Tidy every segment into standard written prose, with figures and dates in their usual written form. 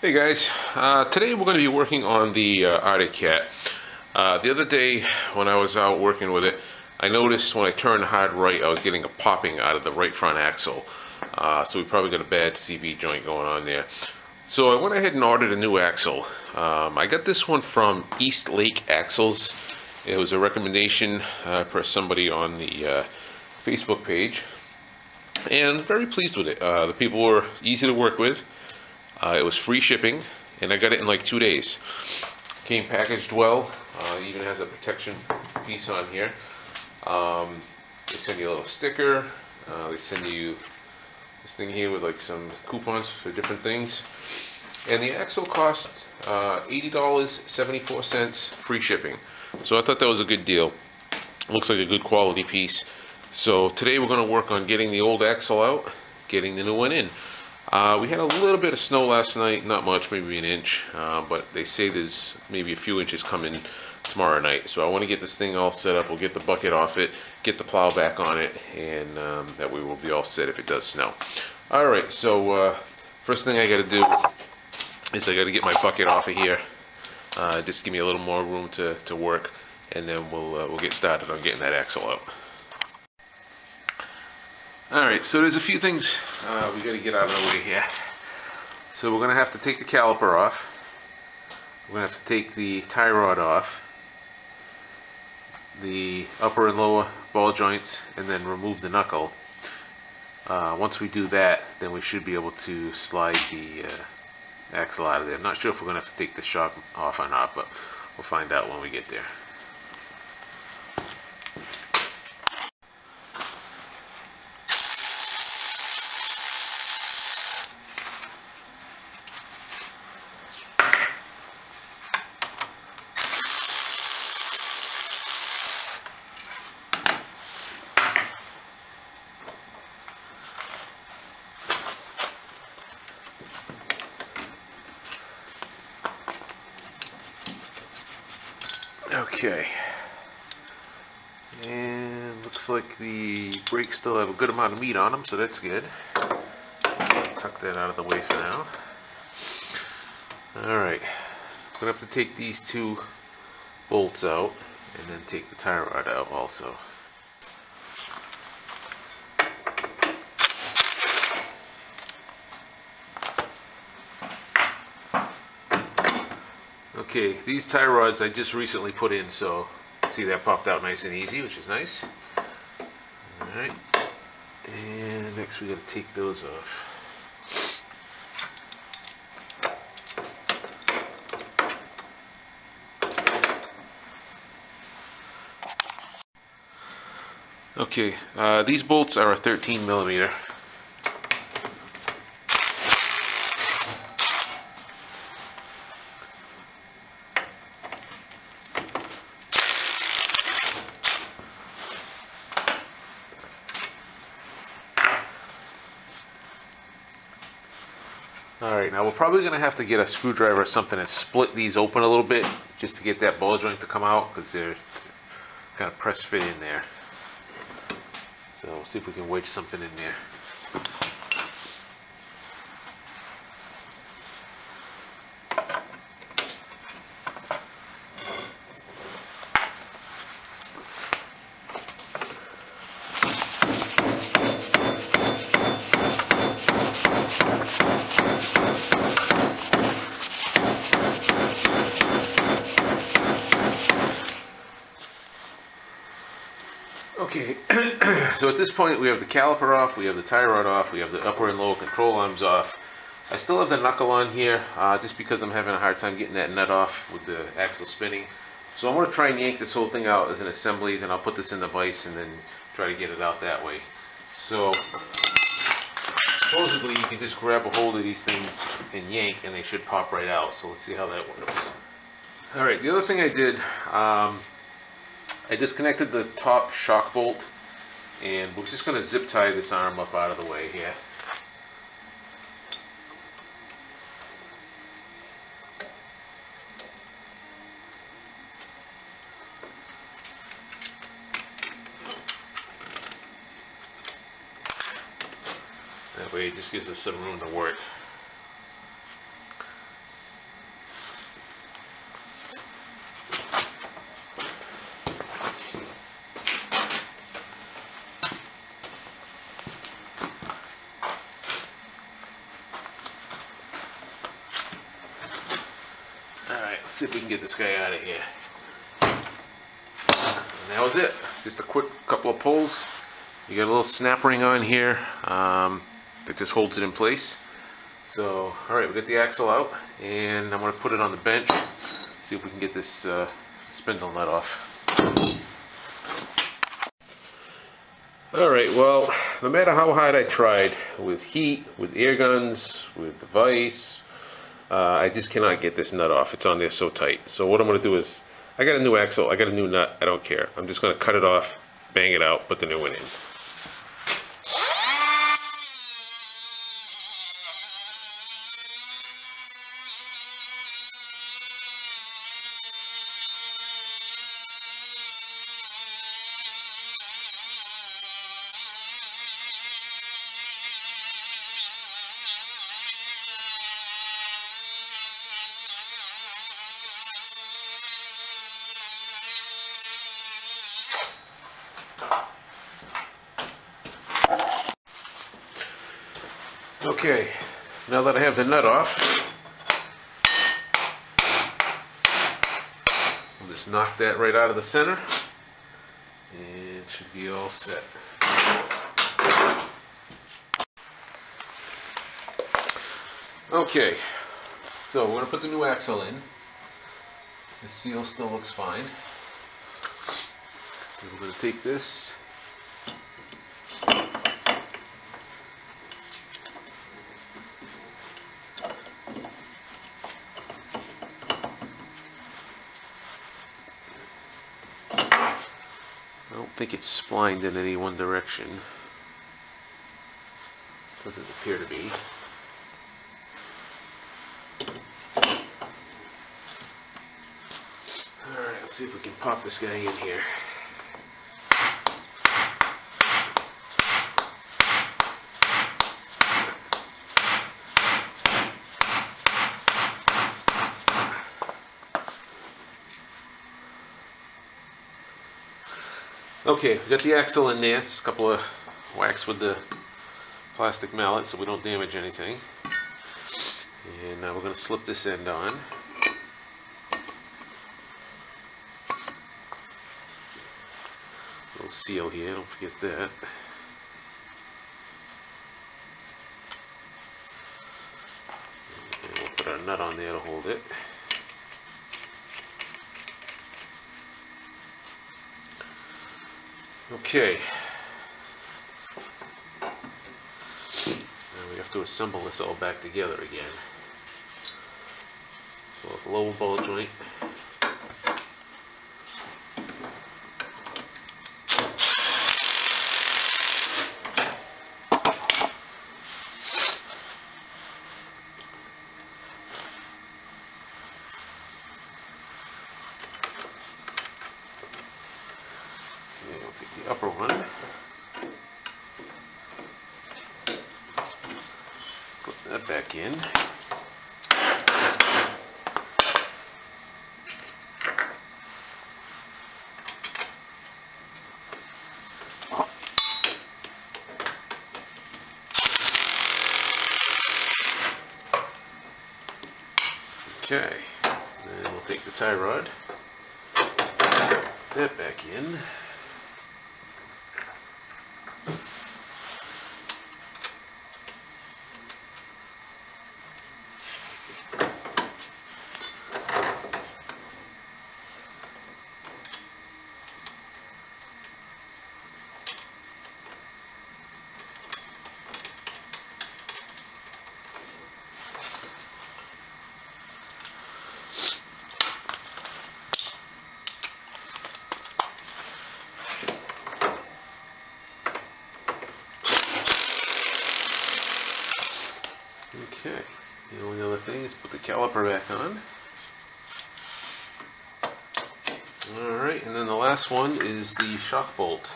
Hey guys, today we're going to be working on the ArcticCat. The other day when I was out working with it, I noticed when I turned hard right I was getting a popping out of the right front axle. So we probably got a bad CV joint going on there. So I went ahead and ordered a new axle. I got this one from East Lake Axles. It was a recommendation for somebody on the Facebook page. And very pleased with it. The people were easy to work with. It was free shipping, and I got it in like 2 days. Came packaged well. Even has a protection piece on here. They send you a little sticker. They send you this thing here with like some coupons for different things. And the axle cost $80.74 free shipping. So I thought that was a good deal. Looks like a good quality piece. So today we're going to work on getting the old axle out, getting the new one in. We had a little bit of snow last night, not much, maybe an inch, but they say there's maybe a few inches coming tomorrow night. So I want to get this thing all set up. We'll get the bucket off it, get the plow back on it, and that way we'll be all set if it does snow. Alright, so first thing I got to do is I got to get my bucket off of here. Just give me a little more room to work, and then we'll get started on getting that axle out. Alright, so there's a few things we got to get out of the way here. So we're going to have to take the caliper off. We're going to have to take the tie rod off, the upper and lower ball joints, and then remove the knuckle. Once we do that, then we should be able to slide the axle out of there. I'm not sure if we're going to have to take the shock off or not, but we'll find out when we get there. Okay, and looks like the brakes still have a good amount of meat on them, so that's good. Tuck that out of the way for now. Alright, I'm going to have to take these two bolts out and then take the tie rod out also. Okay, these tie rods I just recently put in, so see that popped out nice and easy, which is nice. Alright, and next we got to take those off. Okay, these bolts are a 13 millimeter. Alright, now we're probably going to have to get a screwdriver or something and split these open a little bit just to get that ball joint to come out, because they're kind of press fit in there. So we'll see if we can wedge something in there. Okay, so at this point we have the caliper off, we have the tie rod off, we have the upper and lower control arms off. I still have the knuckle on here just because I'm having a hard time getting that nut off with the axle spinning. So I'm going to try and yank this whole thing out as an assembly, then I'll put this in the vise and then try to get it out that way. So supposedly you can just grab a hold of these things and yank and they should pop right out. So let's see how that works. Alright, the other thing I did, I disconnected the top shock bolt, and we're just going to zip tie this arm up out of the way here. That way it just gives us some room to work. Let's see if we can get this guy out of here. And that was it. Just a quick couple of pulls. You got a little snap ring on here that just holds it in place. So, alright, we got the axle out, and I'm going to put it on the bench, see if we can get this spindle nut off. Alright, well, no matter how hard I tried, with heat, with air guns, with the vise, I just cannot get this nut off. It's on there so tight. So what I'm going to do is, I got a new axle, I got a new nut, I don't care. I'm just going to cut it off, bang it out, put the new one in. Okay, now that I have the nut off, we'll just knock that right out of the center, and it should be all set. Okay, so we're going to put the new axle in. The seal still looks fine. So we're going to take this. I don't think it's splined in any one direction. Doesn't appear to be. Alright, let's see if we can pop this guy in here. Okay, we got the axle in there. It's a couple of whacks with the plastic mallet so we don't damage anything. And now we're going to slip this end on. Little seal here, don't forget that. And we'll put our nut on there to hold it. Okay, now we have to assemble this all back together again. So with a low ball joint. I'll take the upper one, slip that back in. Okay, then we'll take the tie rod, put that back in. Okay, the only other thing is put the caliper back on. Alright, and then the last one is the shock bolt.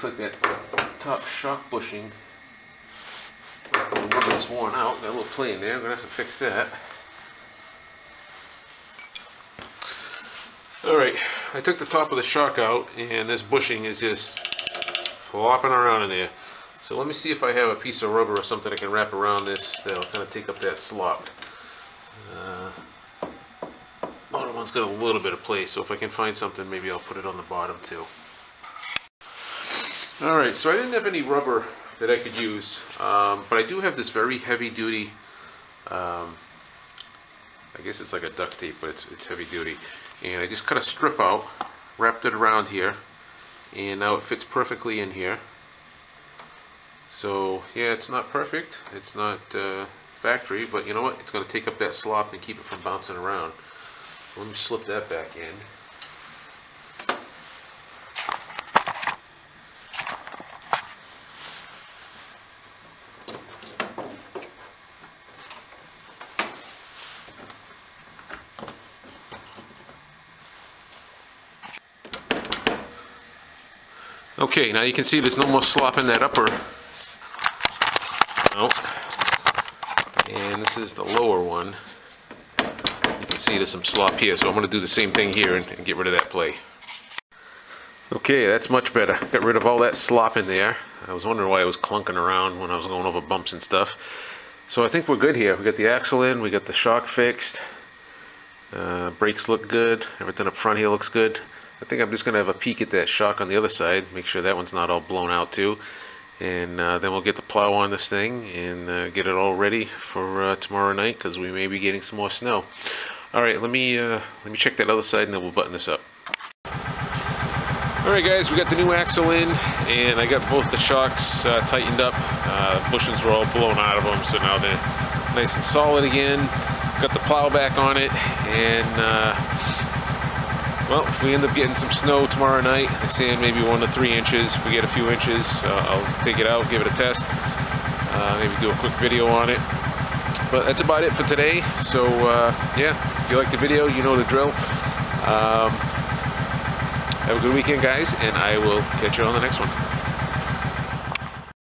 looks like that top shock bushing is worn out. Got a little play in there. I'm gonna have to fix that. Alright, I took the top of the shock out, and this bushing is just flopping around in there. So let me see if I have a piece of rubber or something I can wrap around this that'll kind of take up that slop. The other one's got a little bit of play, so if I can find something, maybe I'll put it on the bottom too. Alright, so I didn't have any rubber that I could use, but I do have this very heavy duty, I guess it's like a duct tape, but it's heavy duty. And I just cut a strip out, wrapped it around here, and now it fits perfectly in here. So yeah, it's not perfect, it's not factory, but you know what, it's going to take up that slop and keep it from bouncing around. So let me slip that back in. Okay, now you can see there's no more slop in that upper. Nope. And this is the lower one. You can see there's some slop here, so I'm going to do the same thing here and get rid of that play. Okay, that's much better. Got rid of all that slop in there. I was wondering why it was clunking around when I was going over bumps and stuff. So I think we're good here. We got the axle in, we got the shock fixed. Brakes look good. Everything up front here looks good. I think I'm just going to have a peek at that shock on the other side, make sure that one's not all blown out too. And then we'll get the plow on this thing and get it all ready for tomorrow night, because we may be getting some more snow. Alright, let me check that other side and then we'll button this up. Alright guys, we got the new axle in, and I got both the shocks tightened up. Bushings were all blown out of them, so now they're nice and solid again. Got the plow back on it, and well, if we end up getting some snow tomorrow night, I'm saying maybe 1 to 3 inches. If we get a few inches, I'll take it out, give it a test, maybe do a quick video on it. But that's about it for today. So yeah, if you like the video, you know the drill. Have a good weekend, guys, and I will catch you on the next one.